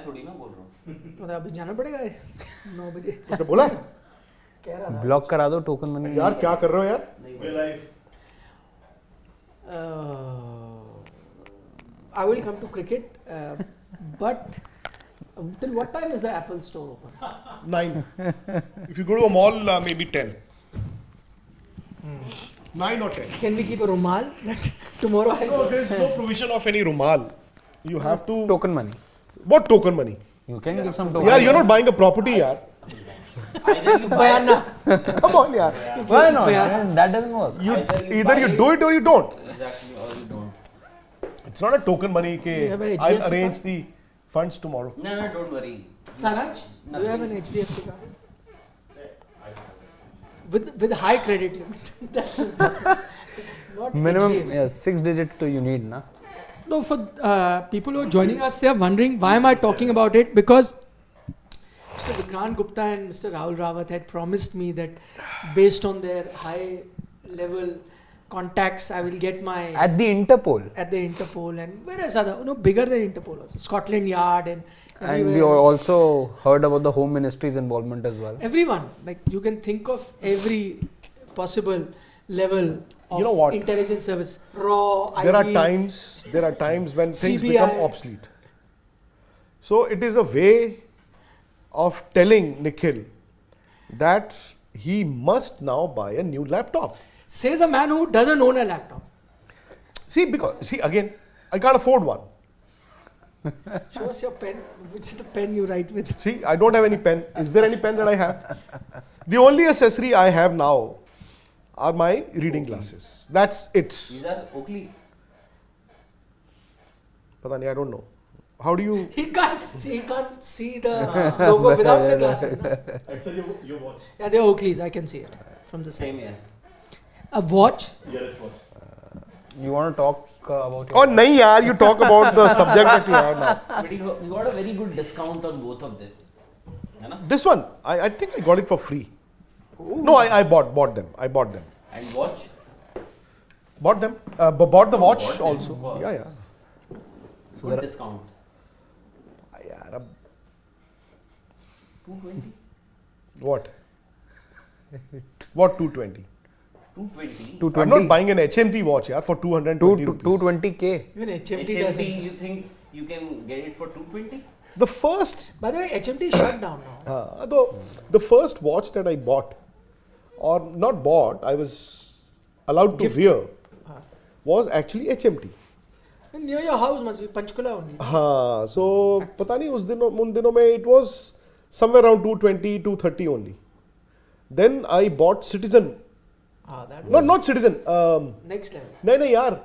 थोड़ी ना बोल रहा हूँ। तो अभी जाना पड़ेगा 9 बजे। उसने बोला कह रहा था। ब्लॉक करा दो टोकन मनी। यार क्या कर रहे हो यार? I will come to cricket, but till what time is the Apple store open? 9. If you go to a mall, maybe 10. 9 or 10. Can we keep a rumal that tomorrow I No, there is no provision of any rumal. You have to. Token money. What token money? You can give some token. Yeah, you're not buying a property, yaar. Either you buy Bayana. Come on, yaar. Why not? Yeah. That doesn't work. You Either either you do it or you don't. exactly or you don't. It's not a token money. You have a Ke HDFC I'll card? arrange the funds tomorrow. No, don't worry. Saraj, do you have an Nothing. HDFC card? With high credit limit. That's it. Not Minimum, HDFC. yeah, 6 digit you need, na? No, for people who are joining us, they are wondering why am I talking about it? Because Mr. Vikrant Gupta and Mr. Rahul Rawat had promised me that based on their high level contacts, I will get my At the Interpol. at the Interpol and whereas other, bigger than Interpol also, Scotland Yard and And everywhere we else. also heard about the Home Ministry's involvement as well. Everyone, like you can think of every possible level of You know what? intelligence service, raw, There are IB. times when things CBI. become obsolete. So it is a way of telling Nikhil that he must now buy a new laptop. Says a man who doesn't own a laptop. See again, I can't afford one. Show us your pen. Which is the pen you write with? See, I don't have any pen. Is there any pen that I have? The only accessory I have now are my reading glasses. That's it. These are Oakley's. Pata nahi, I don't know. How do you? He can't see the logo without the glasses. No? Actually, your watch. Yeah, they're Oakley's. I can see it from the side. Same here. A watch. Yes, watch. You want to talk about Oh, nahi yaar, you talk about the subject that you have now. But you got a very good discount on both of them. है ना? This one, I think I got it for free. No, I bought them. I bought them. And watch. Bought them. Bought the watch Bought them, also. of course. Yeah. Good discount. Yaar, ab 220. what? What 220? 220. 220. I'm not buying an HMT watch yaar for 220 rupees. 220k. Even HMT doesn't. HMT, you think you can get it for 220? The first, By the way, HMT shut down now. the first watch that I bought, or not bought, I was allowed to Gift. wear, Ah. was actually HMT. And near your house must be Panchkula only. हाँ, so पता नहीं उन दिनों में it was somewhere around 220, 230 only. Then I bought Citizen. That was Not Citizen. next level. नहीं यार.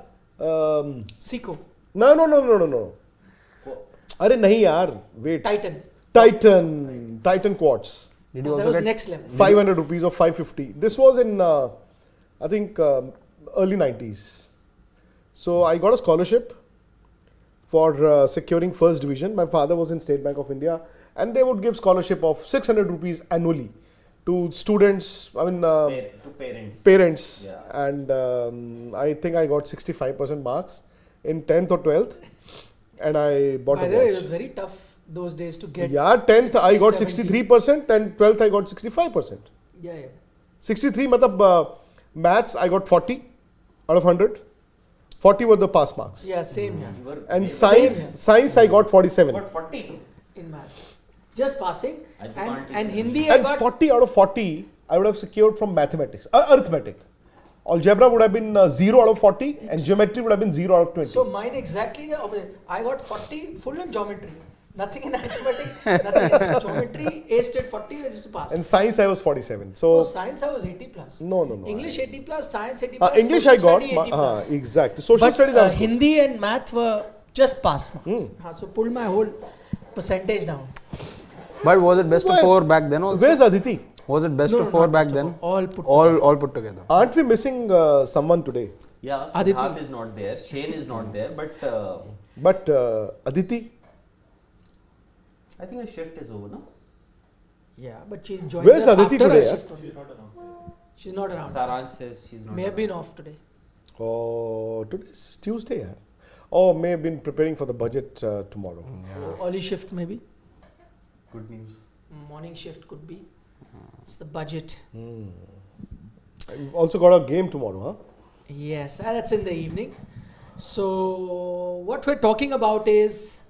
Seiko, No. अरे नहीं यार. Wait. Titan. Titan quartz. Did you That also was get next level. 500 rupees or 550. This was in I think early 90s. So I got a scholarship for securing first division. My father was in State Bank of India, and they would give scholarship of 600 rupees annually to students. I mean To parents. parents. Yeah. And I think I got 65% marks in 10th or 12th, and I bought By a the way, it watch. was very tough those days to get. Yeah, 10th I got 60, 63%, and 12th I got 65%. Yeah. 63 matlab maths I got 40 out of 100. 40 were the pass marks. Yeah, same here. You were And very- science I got 47. What, 40? In math. Just passing. I And can't and even- Hindi I And got. 40 out of 40 I would have secured from mathematics, arithmetic. Algebra would have been 0 out of 40, and geometry would have been 0 out of 20. So mine exactly the opposite. I got 40 full in geometry. Nothing in arithmetic, nothing in geometry. A state 40 is just a pass. And science I was 47. Oh, So science I was 80 plus. no. English 80 plus, science 80 plus. English I social got study 80 plus. exactly. Social But studies I was good. Hindi and math were just pass marks. So pulled my whole percentage down. But was it best of Why- 4 back then also? Where's Aditi? Was it best No, of no, 4 not back best of then? all put All put together. Aren't we missing someone today? Yeah, Aditi. Siddharth is not there. Shane is not there. But But Aditi? I think her shift is over, no? Yeah, but she's joined Where's us Aditi after her today, shift only. She's not around. Saransh says she's not May have around. been off today. Oh, today's Tuesday. Yeah. Oh, may have been preparing for the budget tomorrow. Early shift maybe. Good news. Morning shift could be. It's the budget. You've also got a game tomorrow, huh? Yes, that's in the evening. So what we're talking about is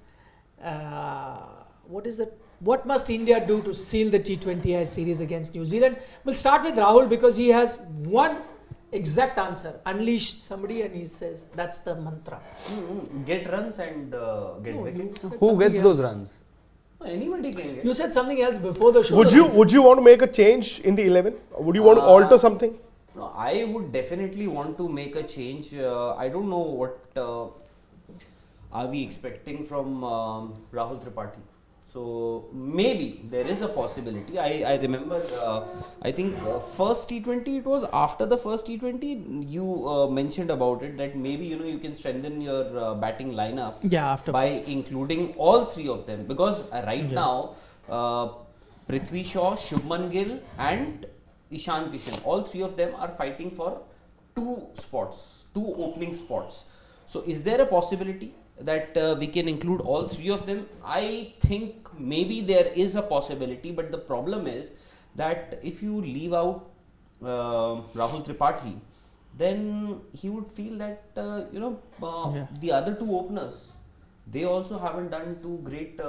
what must India do to seal the T20I series against New Zealand? We'll start with Rahul because he has one exact answer. Unleash somebody and he says that's the mantra. Get runs and get No, you wickets. said Who something gets those else. runs? Anybody can get. You said something else before the show. Would you want to make a change in the 11? Would you want to alter something? No, I would definitely want to make a change. I don't know what are we expecting from Rahul Tripathi. So maybe there is a possibility. I remember, I think first T20, it was after the first T20, you mentioned about it that maybe you can strengthen your batting lineup After by including all three of them, because right now Prithvi Shaw, Shubman Gill and Ishan Kishan, all three of them are fighting for two opening spots. So is there a possibility that we can include all three of them? I think maybe there is a possibility, but the problem is that if you leave out Rahul Tripathi, then he would feel that the other two openers, they also haven't done too great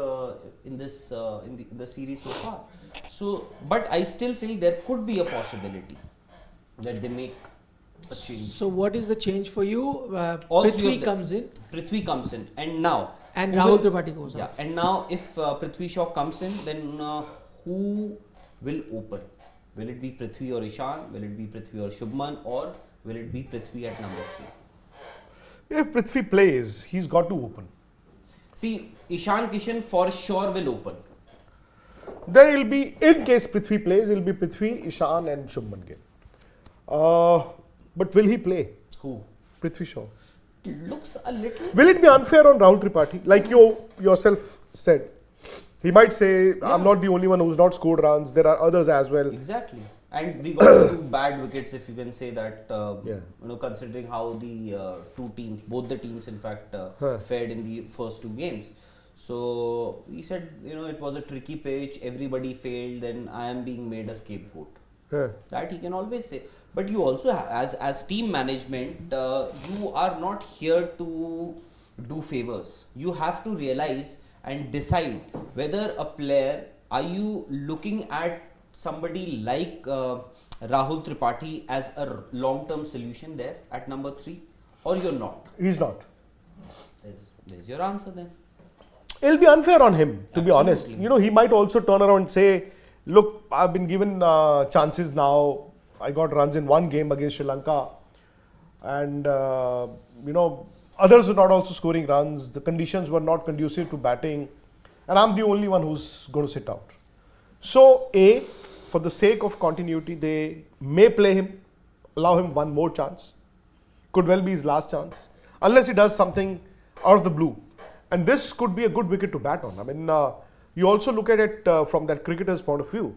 in this in the series so far. So, but I still feel there could be a possibility that they make a change. So what is the change for you? All three Prithvi of them. comes in Prithvi comes in, and now and who Rahul will- Tripathi goes Yeah, out. and now if Prithvi Shaw comes in, then who will open? Will it be Prithvi or Ishan? Will it be Prithvi or Shubman? Or will it be Prithvi at number 3? If Prithvi plays, he's got to open. See, Ishan Kishan for sure will open. Then it'll be, in case Prithvi plays, it'll be Prithvi, Ishan and Shubman Gill. But will he play? Who? Prithvi Shaw. Looks a little. Will it be unfair on Rahul Tripathi? Like you yourself said. He might say, I'm not the only one who's not scored runs. There are others as well. Exactly. And we got 2 bad wickets, if you can say that, Yeah. considering how the two teams, both the teams in fact, fared in the first 2 games. So he said, it was a tricky pitch, everybody failed, then I am being made a scapegoat. Yeah. That he can always say. But you also, as team management, you are not here to do favors. You have to realize and decide whether a player, are you looking at somebody like Rahul Tripathi as a long-term solution there at number 3, or you're not? He's not. There's your answer then. It'll be unfair on him, to be honest. Absolutely. He might also turn around and say, look, I've been given chances now. I got runs in 1 game against Sri Lanka. And, others were not also scoring runs. The conditions were not conducive to batting. And I'm the only one who's going to sit out. So, for the sake of continuity, they may play him, allow him 1 more chance. Could well be his last chance. Unless he does something out of the blue. And this could be a good wicket to bat on. I mean, you also look at it from that cricketer's point of view.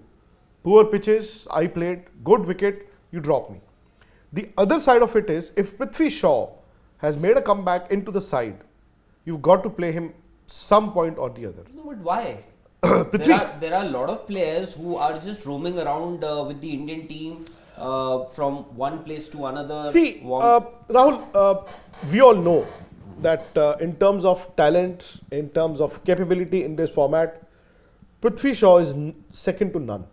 Poor pitches, I played, good wicket, you drop me. The other side of it is, if Prithvi Shaw has made a comeback into the side, you've got to play him some point or the other. No, but why? Prithvi. There are a lot of players who are just roaming around with the Indian team from one place to another. See, Rahul, we all know that in terms of talent, in terms of capability in this format, Prithvi Shaw is second to none.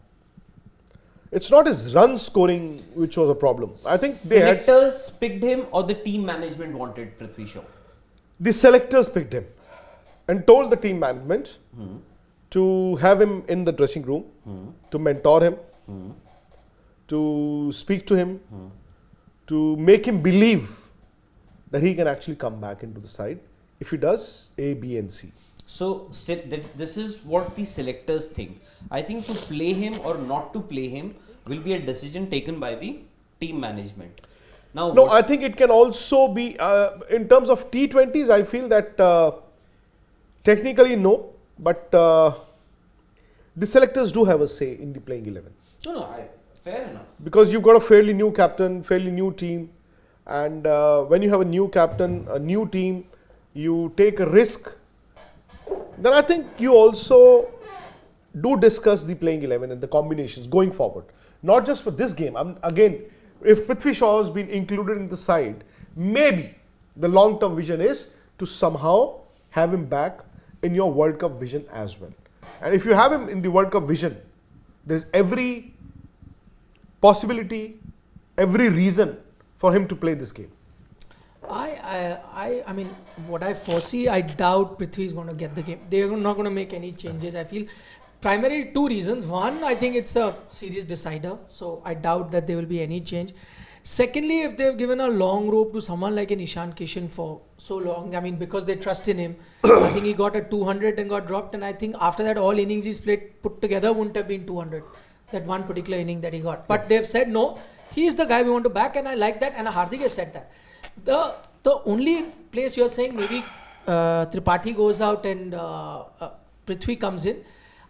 It's not his run scoring which was a problem. I think Selectors picked him, or the team management wanted Prithvi Shaw? the selectors picked him and told the team management to have him in the dressing room, to mentor him, to speak to him, to make him believe that he can actually come back into the side. If he does, A, B and C. So this is what the selectors think. I think to play him or not to play him will be a decision taken by the team management. Now, No, I think it can also be, in terms of T20s, I feel that technically no, but the selectors do have a say in the playing 11. fair enough. Because you've got a fairly new captain, fairly new team, and when you have a new captain, a new team, you take a risk, then I think you also do discuss the playing 11 and the combinations going forward. Not just for this game. Again, if Prithvi Shaw has been included in the side, maybe the long-term vision is to somehow have him back in your World Cup vision as well. And if you have him in the World Cup vision, there's every possibility, every reason for him to play this game. I mean, what I foresee, I doubt Prithvi is going to get the game. They are not going to make any changes. I feel primarily two reasons. One, I think it's a series decider, so I doubt that there will be any change. Secondly, if they've given a long rope to someone like an Ishan Kishan for so long, I mean, because they trust in him, I think he got a 200 and got dropped, and I think after that, all innings he's played put together wouldn't have been 200. That one particular inning that he got. But they've said, no, he's the guy we want to back, and I like that, and Hardik has said that. The only place you're saying maybe Tripathi goes out and Prithvi comes in,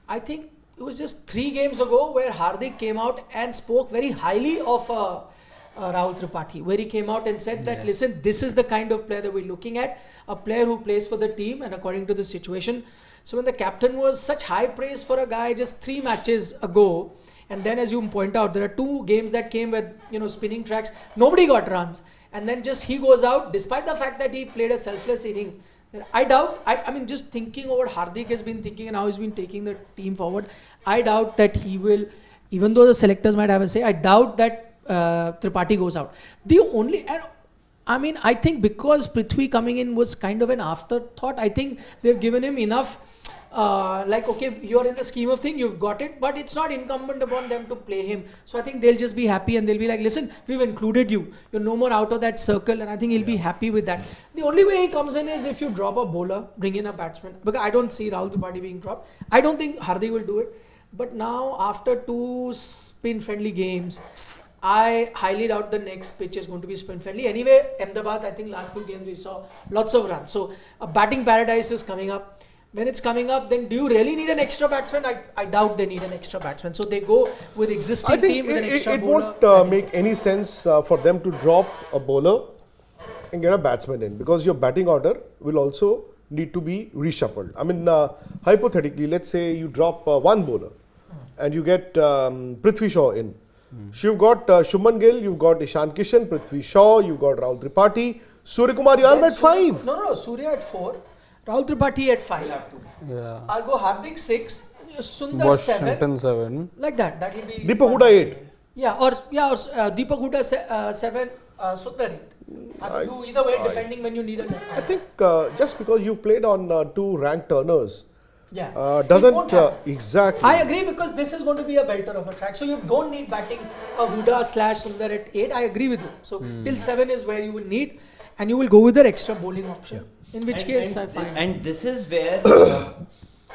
I think it was just 3 games ago where Hardik came out and spoke very highly of Rahul Tripathi, where he came out and said that, listen, this is the kind of player that we're looking at, a player who plays for the team and according to the situation. So when the captain was such high praise for a guy just 3 matches ago, and then as you point out, there are 2 games that came with, spinning tracks, nobody got runs. And then just he goes out, despite the fact that he played a selfless inning. I doubt, I mean, just thinking of what Hardik has been thinking and how he's been taking the team forward, I doubt that he will, even though the selectors might have a say, I doubt that Tripathi goes out. I think because Prithvi coming in was kind of an afterthought, I think they've given him enough, okay, you're in the scheme of things, you've got it, but it's not incumbent upon them to play him. So I think they'll just be happy and they'll be like, listen, we've included you. You're no more out of that circle, and I think he'll be happy with that. The only way he comes in is if you drop a bowler, bring in a batsman. Because I don't see Rahul Tripathi being dropped. I don't think Hardik will do it. But now, after 2 spin-friendly games, I highly doubt the next pitch is going to be spin-friendly. Anyway, Ahmedabad, I think last few games we saw lots of runs. So a batting paradise is coming up. When it's coming up, then do you really need an extra batsman? I doubt they need an extra batsman. So they go with existing team with an extra bowler. It won't make any sense for them to drop a bowler and get a batsman in, because your batting order will also need to be reshuffled. I mean, hypothetically, let's say you drop one bowler and you get Prithvi Shaw in. So you've got Shubman Gill, you've got Ishan Kishan, Prithvi Shaw, you've got Rahul Tripathi, Surya Kumar Yadav at 5. No, Surya at 4. Rahul Tripathi at 5. Yeah. I'll go Hardik 6, Sundar Washington 7. 7. Like that. That will be. Deepak Huda 8. Or Deepak Huda 7, Sundar 8. I can do either way depending when you need a left. I think just because you've played on 2 ranked turners doesn't exactly. I agree, because this is going to be a belter of a track. So you don't need batting a Huda / Sundar at 8. I agree with you. So till 7 is where you will need, and you will go with the extra bowling option. In which case, I find. And this is where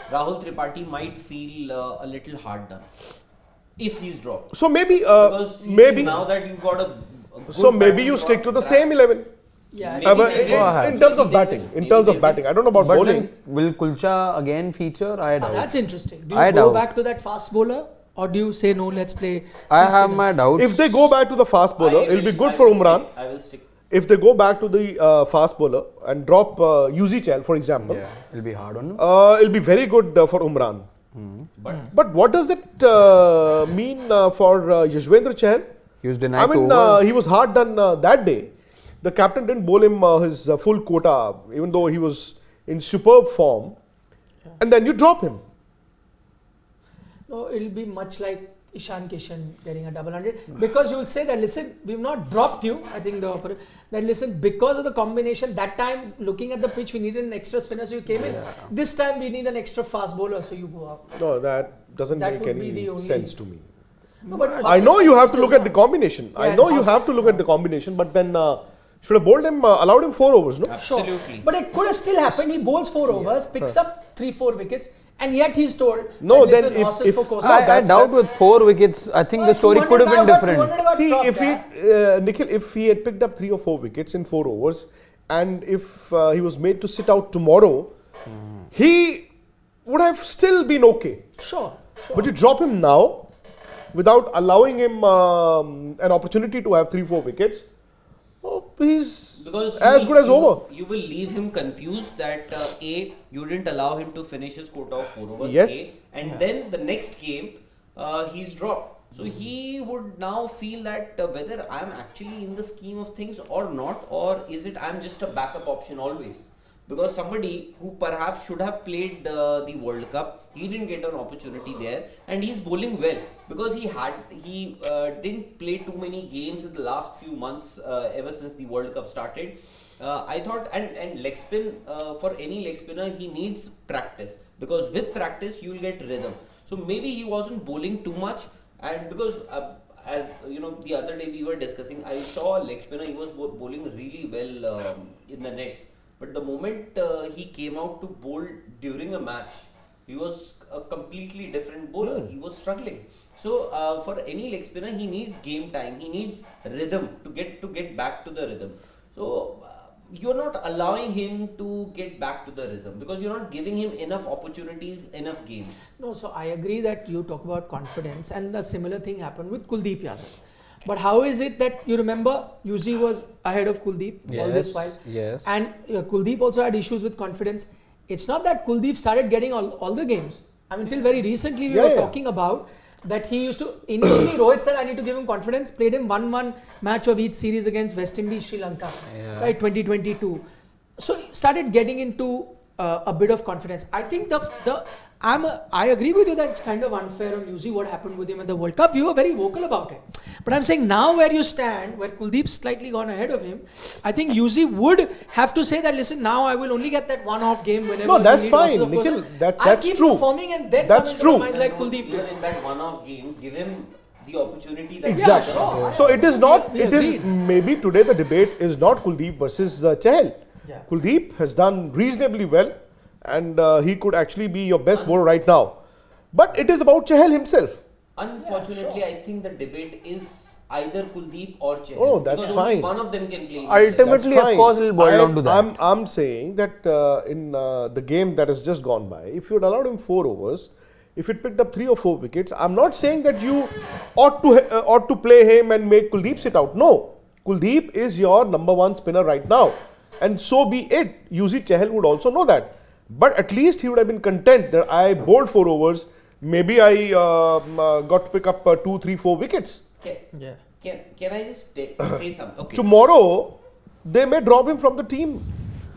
Rahul Tripathi might feel a little hard done if he's dropped. So maybe, Because now that you've got a good so maybe batting you stick to the track, same 11. Yeah, In terms of batting, I don't know about But bowling. then, will Kulcha again feature? I doubt. that's interesting. Do I you go doubt. back to that fast bowler, or do you say no? Let's play. I three have my spinners? doubts. If they go back to the fast bowler, it'll be good for Umran. I will stick. If they go back to the fast bowler and drop Yuzi, for example, Yeah, it'll be hard on him. it'll be very good for Umran. But what does it mean for Yashwendra Chahal? He was I denied mean, 2 overs. he was hard done that day. The captain didn't bowl him his full quota, even though he was in superb form. And then you drop him. No, it'll be much like Ishan Kishan getting a double 100, because you will say that, listen, we've not dropped you. I think that, listen, because of the combination, that time looking at the pitch, we needed an extra spinner, so you came in. This time we need an extra fast bowler, so you go out. No, that doesn't That make would be any the only- sense to me. No, but I know you have to look at the combination. I Yeah, know you and have to look at the combination, but then should have bowled him, allowed him 4 overs, no? Absolutely. But it could have still happened. He bowls 4 overs, picks up 3-4 wickets, and yet he's told. No, that, then listen, if- horses if- for courses. No, I that's- doubt with 4 wickets. I think the story could have been different. See, if Nikhil, if he had picked up 3 or 4 wickets in 4 overs, and if he was made to sit out tomorrow, he would have still been okay. Sure. But you drop him now, without allowing him an opportunity to have 3-4 wickets, he's Because as good as over. You will leave him confused that A, you didn't allow him to finish his quota of 4 overs. Yes. A, and then the next game, he's dropped. So he would now feel that whether I'm actually in the scheme of things or not, or is it I'm just a backup option always. Because somebody who perhaps should have played the World Cup, he didn't get an opportunity there, and he's bowling well because he didn't play too many games in the last few months ever since the World Cup started. I thought and leg spin for any leg spinner he needs practice, because with practice you will get rhythm. So maybe he wasn't bowling too much, and because as you know, the other day we were discussing, I saw a leg spinner, he was bowling really well in the nets. But the moment he came out to bowl during a match, he was a completely different bowler. He was struggling. So for any leg spinner, he needs game time. He needs rhythm to get back to the rhythm. So you're not allowing him to get back to the rhythm because you're not giving him enough opportunities, enough games. No, so I agree that you talk about confidence, and the similar thing happened with Kuldeep Yadav. But how is it that you remember Yuzi was ahead of Kuldeep all this while? Yes. And Kuldeep also had issues with confidence. It's not that Kuldeep started getting all the games. I mean, till very recently we were talking about that he used to, initially Rohit said I need to give him confidence, played him 1-1 match of each series against West Indies, Sri Lanka, right, 2022. So he started getting into a bit of confidence. I think I agree with you that it's kind of unfair on Yuzi what happened with him at the World Cup. We were very vocal about it. But I'm saying now where you stand, where Kuldeep's slightly gone ahead of him, I think Yuzi would have to say that, listen, now I will only get that one-off game whenever. No, that's we need fine, losses, of course. Nikhil. That's I keep true. performing and then That's come into true. my minds like Kuldeep. Even in that one-off game, give him the opportunity. That Exactly. sure. So it is not. We It is agreed. maybe today the debate is not Kuldeep versus Chahal. Yeah. Kuldeep has done reasonably well, and he could actually be your best bowler right now. But it is about Chahal himself. Unfortunately, I think the debate is either Kuldeep or Chahal. Oh, that's because fine. Only one of them can play. Ultimately, That's of course, it will boil down to that. I'm saying that in the game that has just gone by, if you had allowed him 4 overs, if it picked up 3 or 4 wickets, I'm not saying that you ought to play him and make Kuldeep sit out. No, Kuldeep is your number 1 spinner right now, and so be it. Yuzi Chahal would also know that, but at least he would have been content that I bowled 4 overs. Maybe I got to pick up 2, 3, 4 wickets. Can I just say something? Okay. Tomorrow, they may drop him from the team,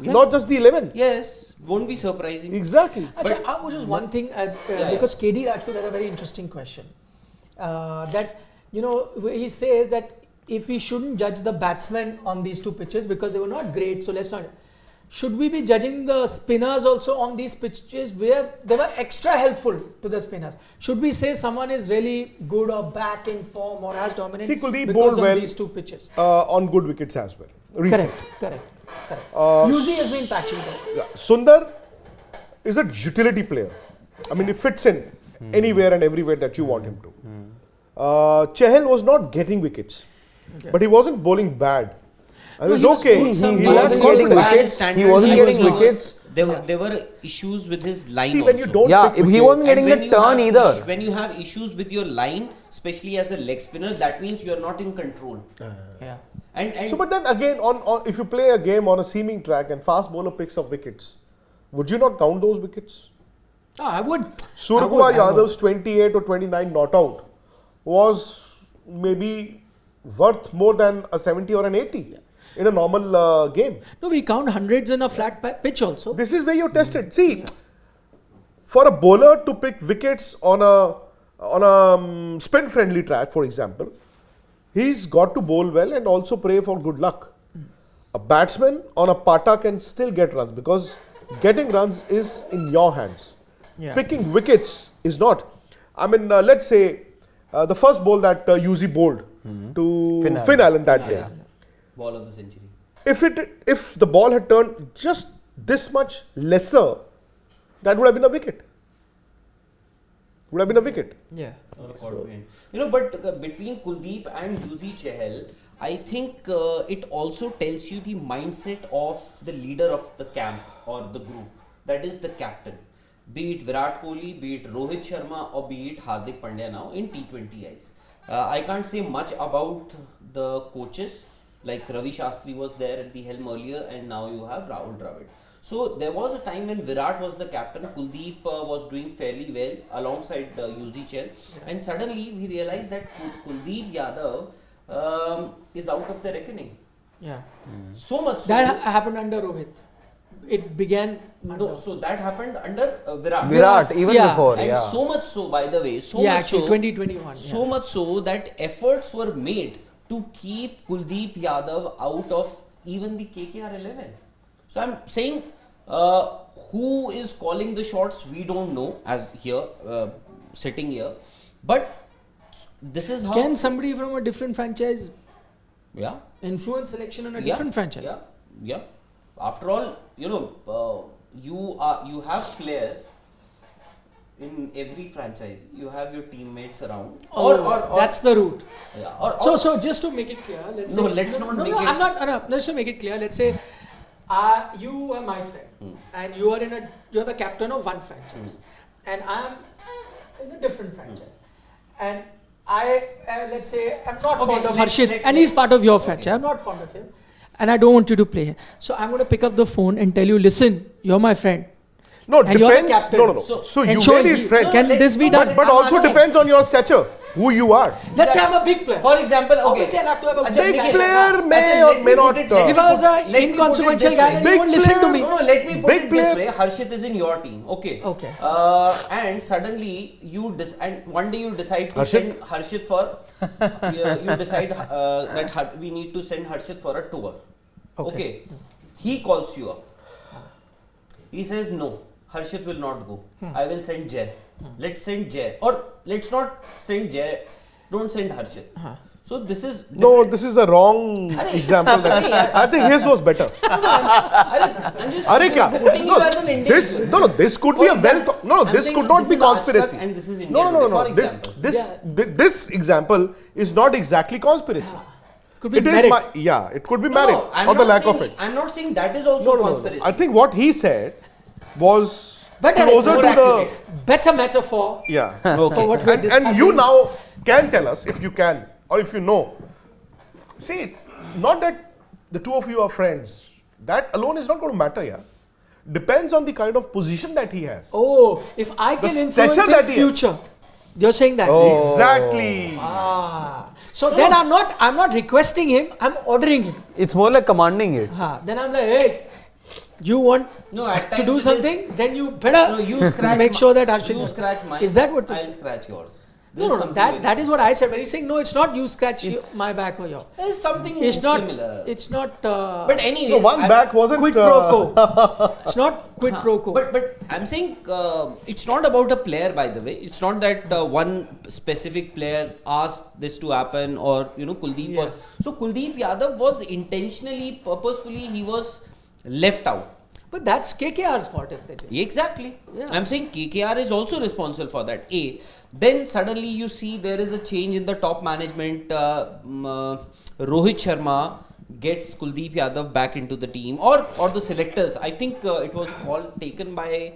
not just the 11. Yes, won't be surprising. Exactly. Actually, just one thing, because KD Rajput had a very interesting question. That, he says that if we shouldn't judge the batsmen on these 2 pitches because they were not great, so let's not. Should we be judging the spinners also on these pitches where they were extra helpful to the spinners? Should we say someone is really good or back in form or has dominant See, Kuldeep because bowled of well these 2 pitches? On good wickets as well. Recently. Correct. Yuzi has been patchy though. Yeah. Sundar is a utility player. I mean, he fits in anywhere and everywhere that you want him to. Chahal was not getting wickets, but he wasn't bowling bad. I mean, he it was was okay. good sometimes. He had wasn't getting confidence. wickets. He wasn't getting wickets. There were issues with his line. See, when you also. don't Yeah, pick if he wickets- wasn't getting And the when you turn have either. When you have issues with your line, especially as a leg spinner, that means you are not in control. Yeah. And So, but then again, on if you play a game on a seaming track and fast bowler picks up wickets, would you not count those wickets? I would. Suryakumar Yadav's 28 or 29 not out was maybe worth more than a 70 or an 80 in a normal game. No, we count hundreds in a flat pitch also. This is where you're tested. See, for a bowler to pick wickets on a spin-friendly track, for example, he's got to bowl well and also pray for good luck. A batsman on a pata can still get runs because getting runs is in your hands. Picking wickets is not. I mean, let's say the first ball that Yuzi bowled to Finn Allen that day. ball of the century. If the ball had turned just this much lesser, that would have been a wicket. Yeah. But between Kuldeep and Yuzi Chahal, I think it also tells you the mindset of the leader of the camp or the group, that is the captain. Be it Virat Kohli, be it Rohit Sharma, or be it Hardik Pandya now in T20Is. I can't say much about the coaches, like Ravi Shastri was there at the helm earlier, and now you have Rahul Dravid. So there was a time when Virat was the captain, Kuldeep was doing fairly well alongside Yuzi and suddenly we realized that Kuldeep Yadav is out of the reckoning. Yeah. So much so. That happened under Rohit. It began. No, so that happened under Virat. Virat, even Yeah. before, And yeah. so much so, by the way, so Yeah, much actually, so, 2021. so much so that efforts were made to keep Kuldeep Yadav out of even the KKR 11. So I'm saying, who is calling the shots? We don't know as here, sitting here, but this is how. Can somebody from a different franchise Yeah. influence selection on a Yeah, different franchise? Yeah, yeah. After all, you have players in every franchise. You have your teammates around. Or that's the route. Yeah. So just to make it clear, let's No, say let's not make it- I'm not. No, let's just make it clear. Let's say, you are my friend, and you're the captain of one franchise, and I'm in a different franchise, and I let's say I'm not Okay, fond of let's- Harshit, let's- and he's part of your okay. franchise. I'm not fond of him, and I don't want you to play. So I'm going to pick up the phone and tell you, listen, you're my friend. No, And you're the depends. captain. No. So- So And you show made him his he- friend. Can this be done? But I'm also asking. depends on your stature, who you are. Let's say I'm a big player. For example, okay. Obviously, I have to have a Achha, Big Nikhil, player may Achha, or let may me not, put it- let me If I was put- an let me put it inconsequential this guy, way. then Big you won't listen to player. me. No, let me put Big it this player. way. Harshit is in your team. Okay. Okay. And suddenly and one day you decide to Harshit? send Harshit for. You decide that we need to send Harshit for a tour. Okay. He calls you up. He says no. Harshit will not go. I will send Jay. Let's send Jay. Or let's not send Jay. Don't send Harshit. So this is No, this is a wrong example. I think his was better. I'm just Arey kya? putting No, you as an individual. this could For be a example, well. No, I'm this saying could not this be is AajTak conspiracy. and this is India No. Today, for example. This example is not exactly conspiracy. Could be It is merit. it could be merit I'm or the not lack saying, of it. I'm not saying that is also conspiracy. I think what he said was Better, closer more to accurate. Better metaphor yeah. for what we're And discussing. you now can tell us if you can or if you know. See, not that the two of you are friends. That alone is not going to matter, yeah. Depends on the kind of position that he has. Oh, if I The can influence stature his that he has. future, you're saying that. Oh. Exactly. So then I'm not requesting him. I'm ordering him. It's more like commanding it. Then I'm like, hey, you want No, at to times do it something? is- Then you better No, you scratch make sure that Harshit you does. scratch mine. Is that what? I'll scratch yours. No, no, that is what I said. When he's saying no, it's not you scratch my back or your. There's something It's not. similar. It's not. But anyway, The one back wasn't. quid pro quo. It's not quid pro quo. But I'm saying it's not about a player, by the way. It's not that one specific player asked this to happen or Kuldeep was. So Kuldeep Yadav was intentionally, purposefully, he was left out. But that's KKR's fault if they did. Exactly. Yeah. I'm saying KKR is also responsible for that. Then suddenly you see there is a change in the top management. Rohit Sharma gets Kuldeep Yadav back into the team, or the selectors. I think it was taken by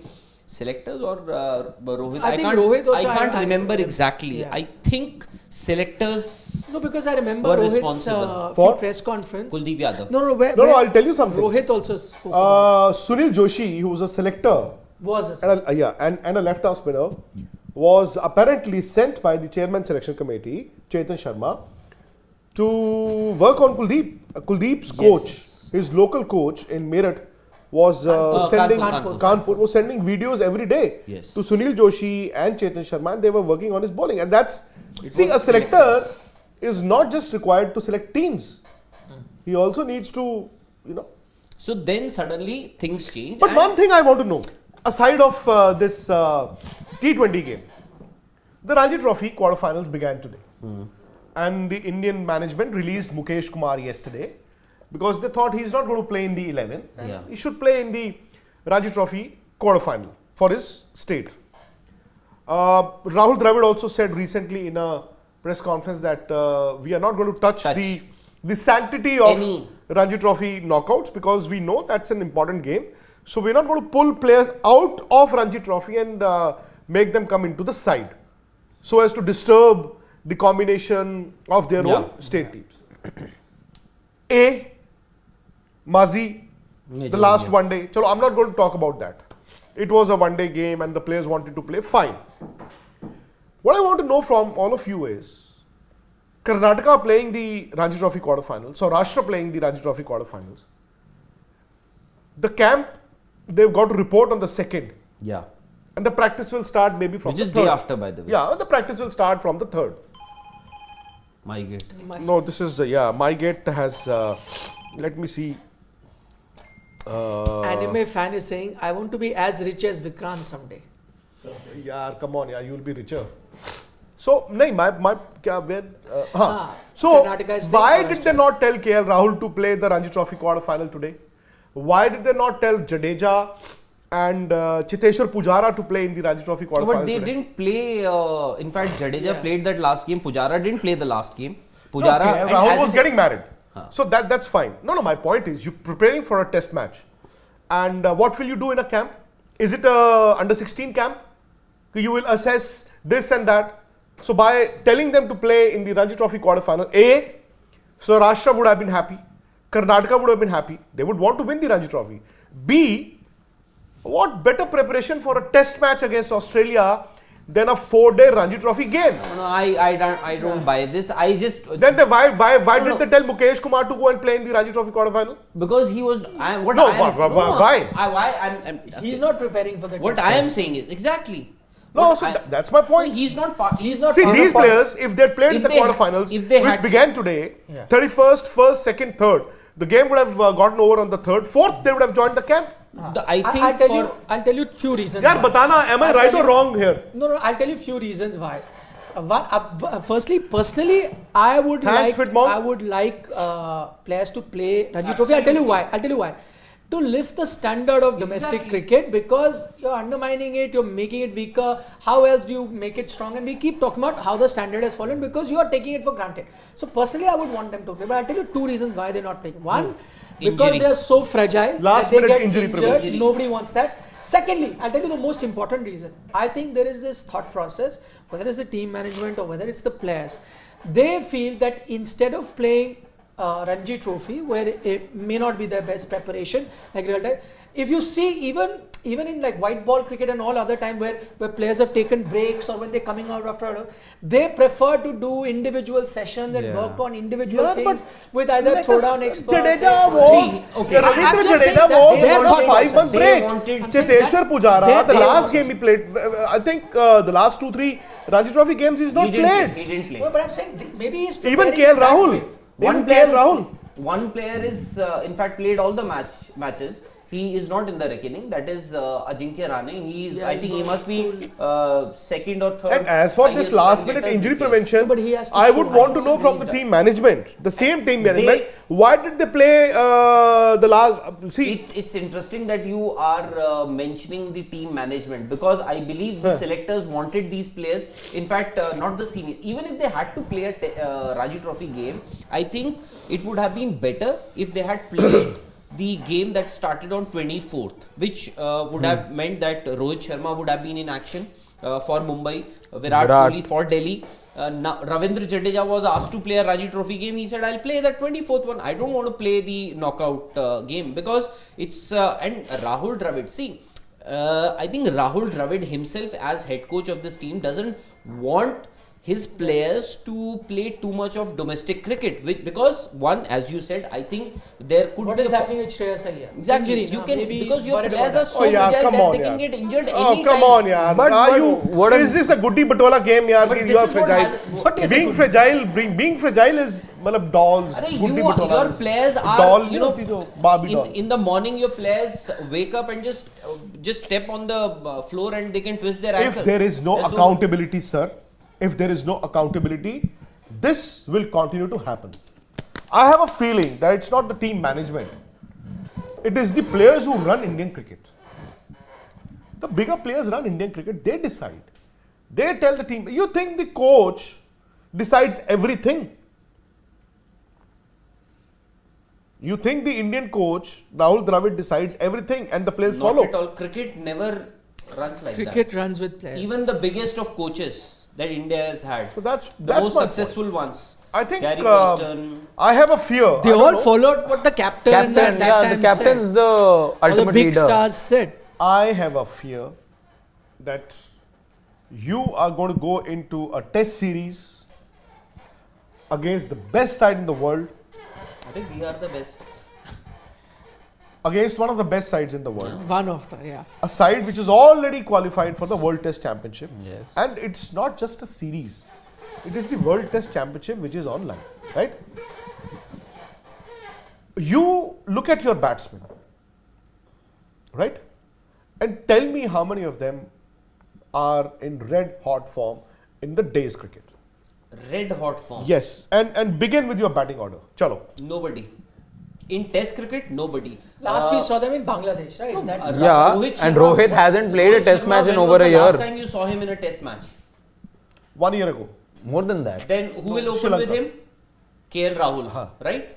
selectors or Rohit. I think Rohit also, I can't I remember remember. exactly. Yeah. I think selectors. No, because I remember were Rohit's responsible. For? press conference. Kuldeep Yadav. No, No, I'll tell you something. Rohit also spoke about Sunil Joshi, who was a selector was a and a left-arm spinner, was apparently sent by the chairman selection committee, Chetan Sharma, to work on Kuldeep. Kuldeep's coach, his local coach in Meerut, was sending Kanpur. was sending videos every day Yes. to Sunil Joshi and Chetan Sharma, and they were working on his bowling. And that's see, was a selector is not just required to select teams. He also needs to, So then suddenly things change. But and one thing I want to know, aside of this T20 game, the Ranji Trophy quarterfinals began today. And the Indian management released Mukesh Kumar yesterday because they thought he's not going to play in the 11. And Yeah. he should play in the Ranji Trophy quarterfinal for his state. Rahul Dravid also said recently in a press conference that we are not going to touch. the sanctity of Ranji Trophy knockouts because we know that's an important game. So we're not going to pull players out of Ranji Trophy and make them come into the side so as to disturb the combination of their own state teams. A, Mazi, Major, the last yeah. one day. Chalo, I'm not going to talk about that. It was a one-day game and the players wanted to play. Fine. What I want to know from all of you is, Karnataka playing the Ranji Trophy quarterfinals, Saurashtra playing the Ranji Trophy quarterfinals. The camp, they've got to report on the 2nd. Yeah. And the practice will start maybe from Which the is 3rd. day after, by the way. Yeah, the practice will start from the 3rd. My gate. No, this is, my gate has, let me see. Anime fan is saying, I want to be as rich as Vikrant someday. Yeah, come on, yeah, you'll be richer. So, nahin, so Karnataka is why playing did they not tell KL Rahul to play the Ranji Trophy quarterfinal today? Why did they not tell Jadeja and Chiteshwar Pujara to play in the Ranji Trophy quarterfinal But they today? didn't play. In fact, Jadeja Yeah. played that last game. Pujara didn't play the last game. No, Pujara. KL and Rahul as was it- getting married. So that's fine. No, my point is, you're preparing for a test match. And what will you do in a camp? Is it a under 16 camp? You will assess this and that. So by telling them to play in the Ranji Trophy quarterfinal, A, Saurashtra would have been happy. Karnataka would have been happy. They would want to win the Ranji Trophy. B, what better preparation for a test match against Australia than a 4-day Ranji Trophy game? No, I don't buy this. I just Then why No, did no. they tell Mukesh Kumar to go and play in the Ranji Trophy quarterfinal? because he was. What No, I am, why? I'm He's not preparing for the What test I am match. saying is exactly. No, what so I- that's my point. He's not part. He's not See, part these of- players, if they played in If the they- quarterfinals, if they which had- began today, 31st, 1st, 2nd, 3rd, the game would have gotten over on the 3rd. 4th, they would have joined the camp. I think I'll tell you few reasons. Yaar, why. batana, am I I'll right tell or you- wrong here? No, I'll tell you few reasons why. Firstly, personally, I would Thanks, Fitmom. like players to play Ranji Trophy. I'll tell you why. To lift the standard of domestic cricket, because you're undermining it, you're making it weaker. How else do you make it strong? And we keep talking about how the standard has fallen because you are taking it for granted. So personally, I would want them to play. But I'll tell you two reasons why they're not playing. One, because Injury. they are so fragile. Last that they minute get injury injured. prevention. Nobody wants that. Secondly, I'll tell you the most important reason. I think there is this thought process, whether it's the team management or whether it's the players, they feel that instead of playing Ranji Trophy, where it may not be their best preparation, like real time, if you see even in like white ball cricket and all other time where players have taken breaks or when they're coming out after, they prefer to do individual sessions and work on individual Yeah, things but with either let throw us- down experts. Jadeja was, See, okay. Ravindra I'm just saying Jadeja that's was their on a thought 5-month process. break. They wanted- I'm saying Chiteshwar that's Pujara, their the thought last process. game he played, I think the last 2-3 Ranji Trophy games he's not he didn't played. play. He didn't play. No, but I'm saying maybe he's Even preparing KL in that Rahul. way. Even KL Rahul. One player is in fact played all the matches. He is not in the reckoning. That is Ajinkya Rane. He is. Yeah, I he's think he not must be second or third. And as for this highest last run minute getter injury this year. prevention, No, but he has to I show would want to how know much from the he's team management, the same team management, They- why did they play the last? See, It's interesting that you are mentioning the team management because I believe the selectors wanted these players. In fact, not the senior. Even if they had to play a Ranji Trophy game, I think it would have been better if they had played the game that started on 24th, which would have meant that Rohit Sharma would have been in action for Mumbai, Virat Kohli for Delhi. Now, Ravindra Jadeja was asked to play a Ranji Trophy game. He said, "I'll play that 24th one. I don't want to play the knockout game because it's and Rahul Dravid. See, I think Rahul Dravid himself, as head coach of this team, doesn't want his players to play too much of domestic cricket, because one, as you said, I think there could What be is happening with Shreyas Iyer? Exactly, Injury, you no? can Maybe because he's your worried players about are that. so Oh, yeah, fragile come that on, they can yaar. get injured oh any come time. on, yaar. But- Are but you? what Is this a goody batola game, yaar? But कि this you are is what fragile. has- what is being a fragile, being fragile is मतलब dolls. Arey, goody your batolas. players are, doll you नहीं know, होती जो Barbie doll. in the morning your players wake up and just step on the floor and they can twist their ankle. If there is no They're so- accountability, sir, if there is no accountability, this will continue to happen. I have a feeling that it's not the team management. It is the players who run Indian cricket. The bigger players run Indian cricket, they decide. They tell the team. You think the coach decides everything? You think the Indian coach, Rahul Dravid, decides everything and the players Not follow? at all. Cricket never runs like Cricket that. runs with players. Even the biggest of coaches, that India has had. So that's the most my successful point. ones. I think Gary Kirsten. I have a fear. They I don't all know. followed what the captain at that the time captain's said. the All the ultimate big leader. stars said. I have a fear that you are going to go into a test series against the best side in the world, I think we are the best. against one of the best sides in the world. One of the, yeah. A side which is already qualified for the World Test Championship. Yes. And it's not just a series. It is the World Test Championship which is online, right? You look at your batsmen, right? And tell me how many of them are in red hot form in the day's cricket. Red hot form. Yes, and begin with your batting order. Chalo. Nobody. In Test cricket, nobody. Last we saw them in Bangladesh, right? That Yeah, Rohit and Sharma- Rohit hasn't played a Rohit test Sharma, match in when over was a the year. Last time you saw him in a Test match. 1 year ago. More than that. Then who will Sri open with Lanka. him? KL Rahul, right?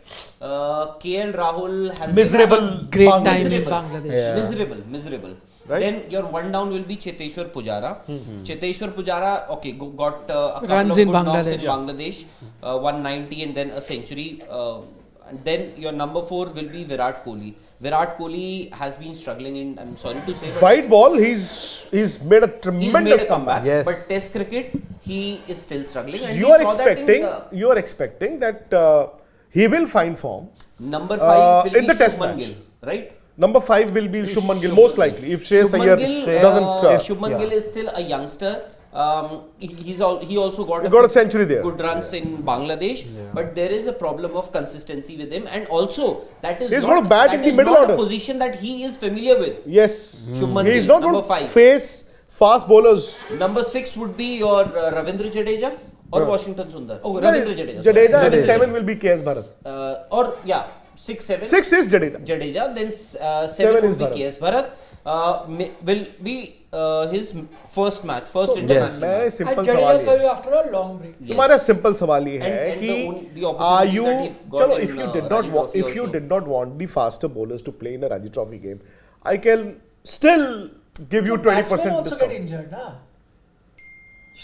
KL Rahul has Miserable. great Bangladesh. time in Miserable. Bangladesh. Miserable. Right. Then your one down will be Cheteshwar Pujara. Cheteshwar Pujara, okay, got a couple Runs of in good knocks in Bangladesh. Bangladesh, 190 and then a century. And then your number 4 will be Virat Kohli. Virat Kohli has been struggling in, I'm sorry to say, but White ball, he's made a he's tremendous made a comeback. Yes. But Test cricket, he is still struggling. And You we are saw that in expecting, the you are expecting that he will find form. number 5 will in be the Test Shubman match. Gill, right? Number 5 will be Shubman Gill, most likely. If Shreyas Shubman Iyer Gill, doesn't, Shubman Gill is still a youngster. He also got, He got a century there. Good runs in Bangladesh, but there is a problem of consistency with him, and also that is He's not, going to bat that in the is middle not order. a position that he is familiar with. yes, Shubman he's Gill, not going number to 5. face fast bowlers. Number 6 would be your Ravindra Jadeja or Washington Sundar. Oh, That Ravindra is Jadeja. sorry. Jadeja and Ravindra 7 will be KS Bharat. Or yeah, 6, 7. 6 is Jadeja. Jadeja, then 7 Seven would is be Bharat. KS Bharat. Will be his first match, first So, international. मेरा And simple Jadeja सवाल ये came after a long break. Yes. तुम्हारा simple सवाल ये है And कि the opportunity are you that he got चलो in, if you did not Ranji want, Trophy if you also. did not want the faster bowlers to play in a Ranji Trophy game, I can still give you 20% Batsmen also get discount. injured, na?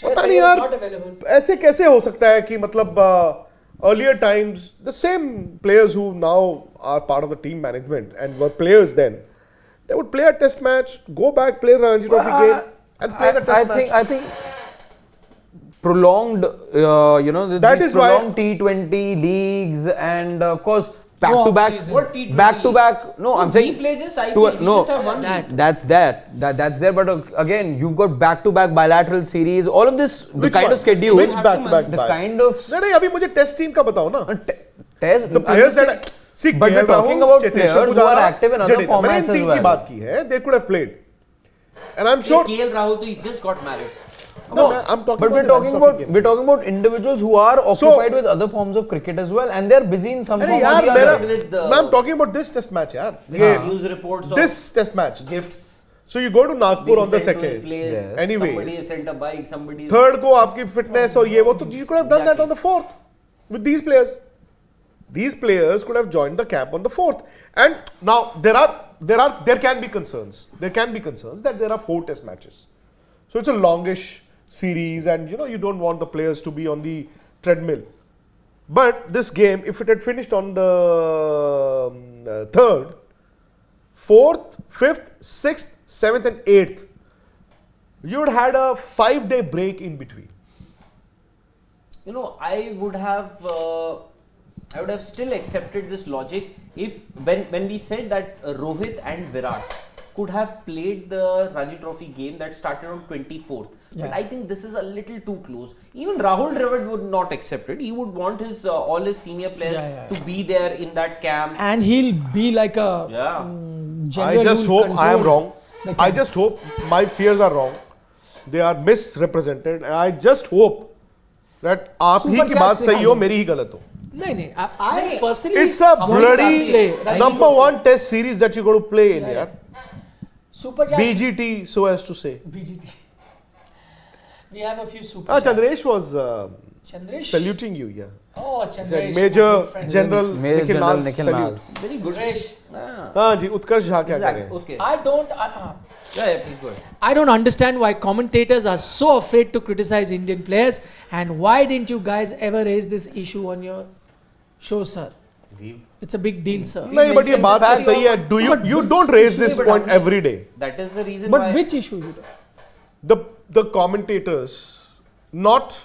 पता Shreyas नहीं Iyer is यार not available. ऐसे कैसे हो सकता है कि मतलब earlier times the same players who now are part of the team management and were players then they would play a test match, go back, play the Ranji Trophy game and play the test match. I think prolonged, That these is why- prolonged T20 leagues and of course back No to back, off-season. What T20 back to back. No, I'm we saying play just IPL. to- We no, just have one that- league. that's there. But again, you've got back to back bilateral series. All of this, the Which kind one? of schedule, Which have back to to back man- the back? kind of नहीं अभी मुझे test team का बताओ ना. test. The players that see, but we're KL talking Rahul, about Cheteshwar players who Pujara, are active in other Jadeja. formats मैंने इन as तीन की well. बात की है. They could have played, and I'm sure. KL Rahul, he just got married. No, I'm talking But about we're the talking Ranji Trophy about game. we're talking about individuals who are occupied with other forms of cricket as well, and they're busy in some अरे form or यार the मेरा other. with the- I'm talking about this test match यार. With ये news reports of this test match. gifts. So you go to Nagpur being on the sent to his second. place. Yes. Anyways. Somebody sent a bike. Somebody. Third को आपकी fitness और ये वो तो you could have done that on the fourth with these players. These players could have joined the camp on the fourth. And now there can be concerns. There can be concerns that there are 4 test matches. So it's a longish series, and you don't want the players to be on the treadmill. But this game, if it had finished on the 3rd, 4th, 5th, 6th, 7th, and 8th, you would had a 5-day break in between. I would have still accepted this logic if when we said that Rohit and Virat could have played the Ranji Trophy game that started on 24th. Yeah. But I think this is a little too close. Even Rahul Dravid would not accept it. He would want his all his senior players to be there in that camp. And he'll be like a Yeah. general I just who'll hope I am control wrong. the I camp. just hope my fears are wrong. They are misrepresented. And I just hope that आप ही Super की बात chance सही हो, दिखाएंगे। मेरी ही गलत हो. नहीं, I personally It's a want bloody to play Ranji number Trophy. 1 test series that you're going to play in, Yeah, yaar. Super Jazz. BGT, so as to say. BGT. We have a few super. Ah, chats. Chandresh was Chandresh. saluting you, yeah. Oh, He said, Chandresh. Major my good friend. General Major Nikhil General Naz Nikhil salute. Naz. Very good. Chandresh. Ah, हाँ जी, उत्कर्ष झा क्या कह रहे हैं? okay. I don't. Yeah, please go ahead. I don't understand why commentators are so afraid to criticize Indian players, and why didn't you guys ever raise this issue on your show, sir? It's a big deal, sir. नहीं, but ये बात तो सही है. Do you don't raise this point every day? That is the reason But why. which issue you do? The commentators not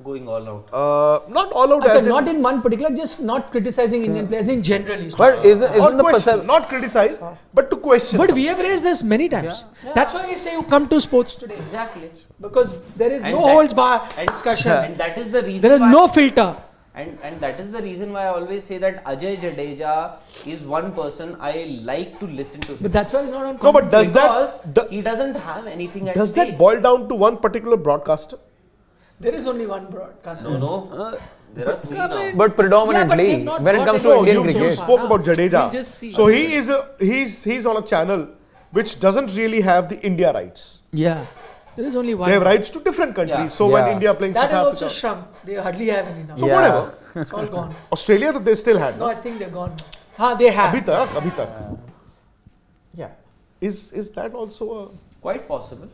Going all out. not all out Achha, as in, not in one particular, just not criticizing Indian players in general. But isn't or the question, not criticize, but to question. But we have raised this many times. That's why I say you come to sports today. Exactly. Because there is And no that- holds bar And discussion. And that is the reason. There is why, no filter. And that is the reason why I always say that Ajay Jadeja is one person I like to listen to. But that's why he's not on No, but does because that he doesn't have anything at does stake. that boil down to one particular broadcaster? There is only one broadcaster. No, there are three I now. mean- But predominantly, Yeah, but they've not when it got comes to any- No, Indian you cricket, spoke about Jadeja. We'll just see. So he's on a channel which doesn't really have the India rights. Yeah. There is only one. They have rights to different countries. Yeah. So when Yeah. India playing That is South also Africa, shrunk. They hardly have any now. so Yeah. whatever. It's all gone. Australia, they still had. No, No? I think they're gone. They have. Abhi tak. Yeah. Is that also a? Quite possible.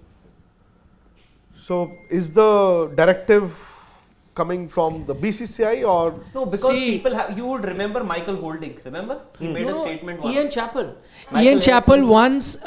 So is the directive coming from the BCCI or? No, because See- people have. You would remember Michael Holding. Remember? He made a No, statement once. Ian Chappell. Michael Ian Chappell once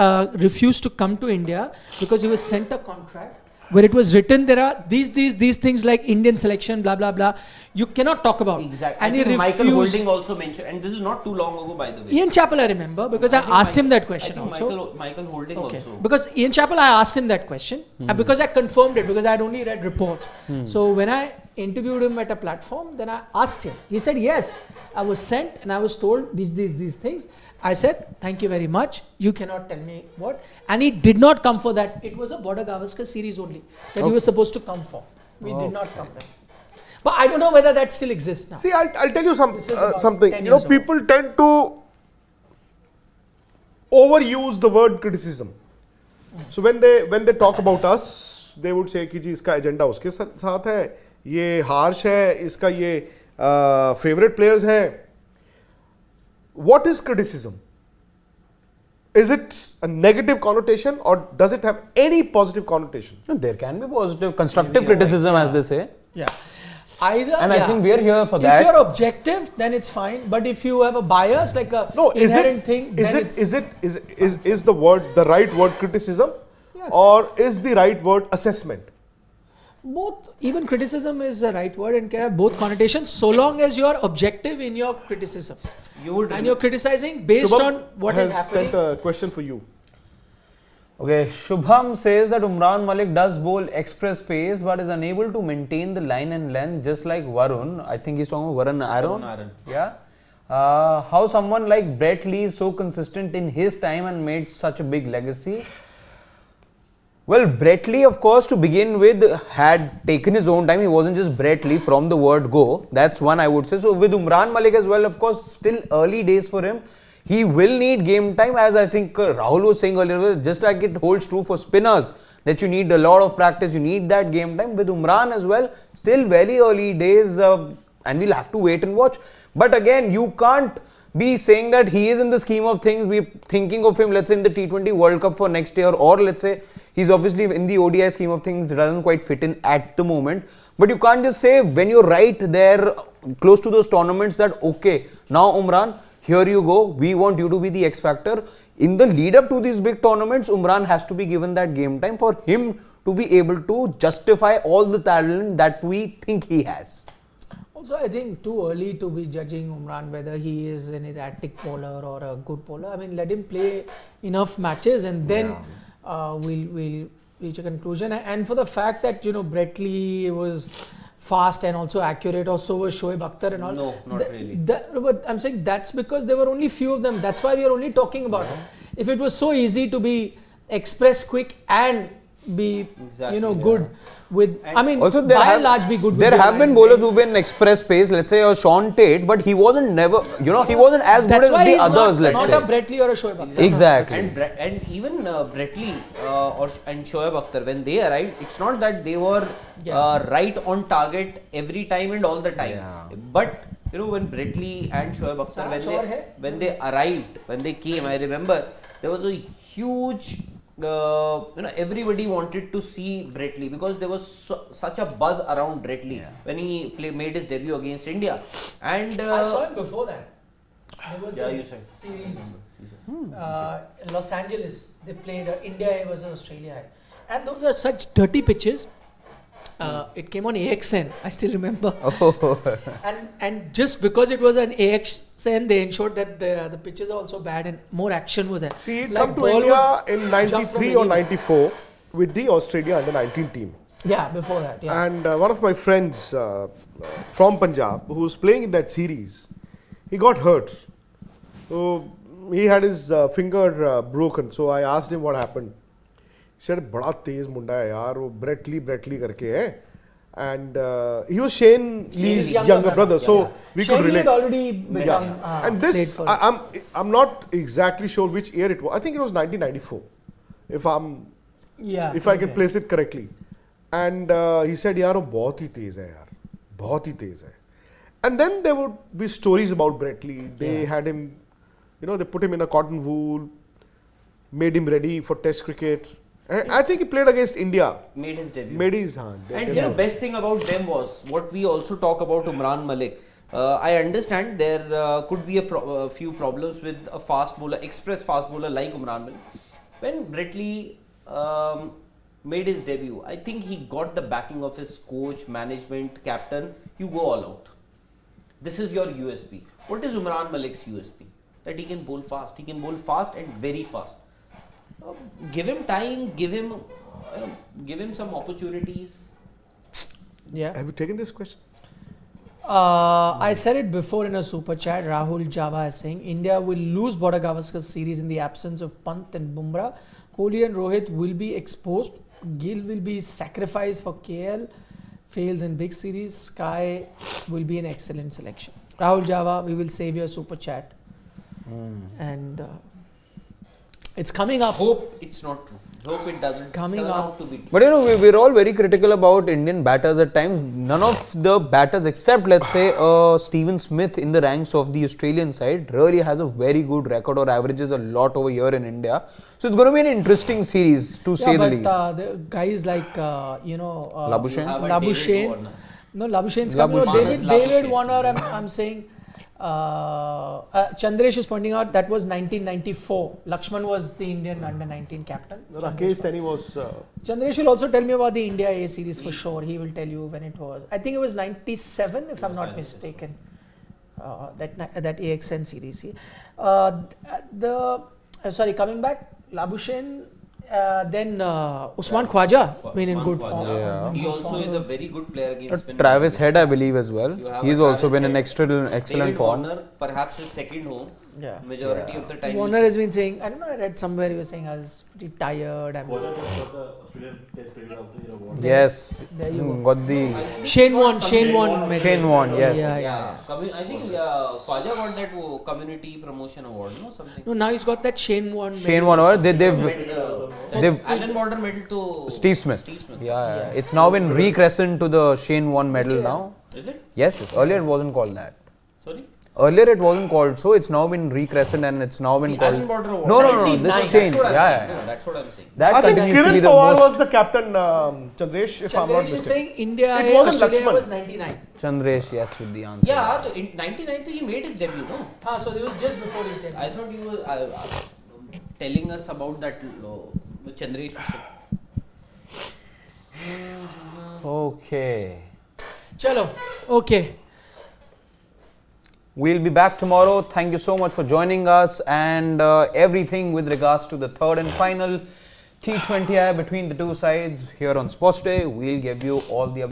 refused to come to India because he was sent a contract where it was written there are these things like Indian selection, blah blah blah. You cannot talk about. Exactly. And I he think Michael refused. Holding also mentioned, and this is not too long ago, by the way. Ian Chappell, I remember because I think asked him that I question think also. Michael Holding Okay. also. Because Ian Chappell, I asked him that question and because I confirmed it because I had only read reports. So when I interviewed him at a platform, then I asked him. He said, yes, I was sent and I was told these things. I said, thank you very much. You cannot tell me what. And he did not come for that. It was a Border Gavaskar series only that he was supposed to come for. We did not come there. But I don't know whether that still exists now. See, I'll tell you This is about something. 10 You know, years ago. people tend to overuse the word criticism. So when they talk about us, they would say कि जी इसका agenda उसके साथ है, ये harsh है, इसका ये favorite players हैं. What is criticism? Is it a negative connotation or does it have any positive connotation? there can be positive, constructive criticism, as they say. Yeah. Either, And I think we are here for if that. you're objective, then it's fine. But if you have a bias, like a No, inherent thing, is then is the word the right word criticism, Yeah. or is the right word assessment? both, even criticism is the right word and can have both connotations so long as you're objective in your criticism. You would And you're criticizing based Shubham on what is has happening. sent a question for you. Okay, Shubham says that Umran Malik does bowl express pace but is unable to maintain the line and length just like Varun. I think he's talking about Varun Aaron. Aaron. Yeah. How someone like Brett Lee is so consistent in his time and made such a big legacy. Well, Brett Lee, of course, to begin with, had taken his own time. He wasn't just Brett Lee from the word go. That's one I would say. So with Umran Malik as well, of course, still early days for him. He will need game time, as I think Rahul was saying earlier, just like it holds true for spinners, that you need a lot of practice, you need that game time. With Umran as well, still very early days, and we'll have to wait and watch. But again, you can't be saying that he is in the scheme of things. We're thinking of him, let's say, in the T20 World Cup for next year, or let's say he's obviously in the ODI scheme of things, doesn't quite fit in at the moment. But you can't just say when you're right there, close to those tournaments, that okay, now Umran, here you go, we want you to be the X factor. In the lead up to these big tournaments, Umran has to be given that game time for him to be able to justify all the talent that we think he has. Also, I think too early to be judging Umran whether he is an erratic bowler or a good bowler. I mean, let him play enough matches and then we'll reach a conclusion. And for the fact that, you know, Brett Lee was fast and also accurate, or so was Shoaib Akhtar and all. No, not really. But I'm saying that's because there were only few of them. That's why we are only talking about it. If it was so easy to be express, quick and be, you know, good with, I mean, Also, by and large be good with there your have been line. bowlers who've been express pace, let's say, or Sean Tate, but he wasn't never, you know, he wasn't as good That's as why the he's others, let's not say. a Brett Lee or a Shoaib Akhtar. Exactly. And even Brett Lee and Shoaib Akhtar, when they arrived, it's not that they were right on target every time and all the time. Yeah. But you know, when Brett Lee and Shoaib Akhtar, when they arrived, when they came, I remember there was a huge everybody wanted to see Brett Lee because there was such a buzz around Brett Lee when he made his debut against India. And I saw him before that. There was Yeah, a you said. series in Los Angeles. They played India versus Australia, and those are such dirty pitches. It came on AXN. I still remember. And just because it was an AXN, they ensured that the pitches are also bad and more action was there. See, he'd Like come to ball India would in jump from 93 or anywhere. 94 with the Australia under-19 team. Yeah, before that. Yeah. And one of my friends from Punjab who was playing in that series, he got hurt. So he had his finger broken. So I asked him what happened. He said, "बड़ा तेज मुंडा है यार, वो Brett Lee करके है." And he was Shane Lee's younger brother, so we Shane could Lee relate. had already become. And played this, for- I'm not exactly sure which year it was. I think it was 1994, yeah. if I can place it correctly. And he said, "यार वो बहुत ही तेज है यार, बहुत ही तेज है." And then there would be stories about Brett Lee. They had him, they put him in a cotton wool, made him ready for Test cricket. And I think he played against India. made his debut. Made his And best thing about them was what we also talk about Umran Malik. I understand there could be a few problems with a fast bowler, express fast bowler like Umran Malik. When Brett Lee made his debut, I think he got the backing of his coach, management, captain. You go all out. This is your USP. What is Umran Malik's USP? That he can bowl fast. He can bowl fast and very fast. Give him time. Give him some opportunities. Yeah. Have you taken this question? I said it before in a super chat. Rahul Java is saying India will lose Border Gavaskar series in the absence of Pant and Bumrah. Kohli and Rohit will be exposed. Gill will be sacrificed for KL. Fails in big series. Sky will be an excellent selection. Rahul Java, we will save your super chat. And it's coming up. Hope it's not true. Hope it doesn't Coming turn up. out to be true. But we're all very critical about Indian batters at times. None of the batters, except let's say Steven Smith in the ranks of the Australian side, really has a very good record or averages a lot over here in India. So it's going to be an interesting series to say the least. The guys like Labuschagne? You have a David Labuschagne. Warner. No, Labuschagne coming out. Labuschagne. David Labuschagne. Warner. I'm saying. Chandresh is pointing out that was 1994. Lakshman was the Indian under-19 captain. Rakesh Saini was. Chandresh will also tell me about the India A series for sure. He will tell you when it was. I think it was 97, if I'm not mistaken. That AXN series. Sorry, coming back, Labuschagne, then Usman Khwaja been in good form. Yeah. He also is a very good player against spin. Travis Head, I believe, as well. You have He's a also Travis been in Head. excellent David form. Warner, perhaps his second home. Yeah. Majority of the time. Warner has been saying, I don't know, I read somewhere he was saying I was pretty tired. Yes. There you go. Got the Shane won medal. Shane won, yes. Yeah. I think Khwaja got that community promotion award, no something. No, now he's got that Shane won medal. Shane won over. They've They've Alan Border medal to Steve Smith. Steve Smith. Yeah, it's now been recrescent to the Shane won medal now. Is it? Yes, earlier it wasn't called that. Sorry. Earlier it wasn't called so. It's now been recrescent and it's now been The called. Alan Border award. No. This 99. is Shane. That's what I'm Yeah. saying. No, that's what I'm saying. That I think continuously Kiran the Pawar most. was the captain, Chandresh, if I'm not Chandresh is mistaken. saying India It A, wasn't Australia Lakshman. was 99. Chandresh, yes, with the answer. Yeah, so in 99 he made his debut, no? So it was just before his debut. I thought you were telling us about that Chandresh. Okay. Chalo. Okay. We'll be back tomorrow. Thank you so much for joining us and everything with regards to the third and final T20I between the two sides here on Sports Day. We'll give you all the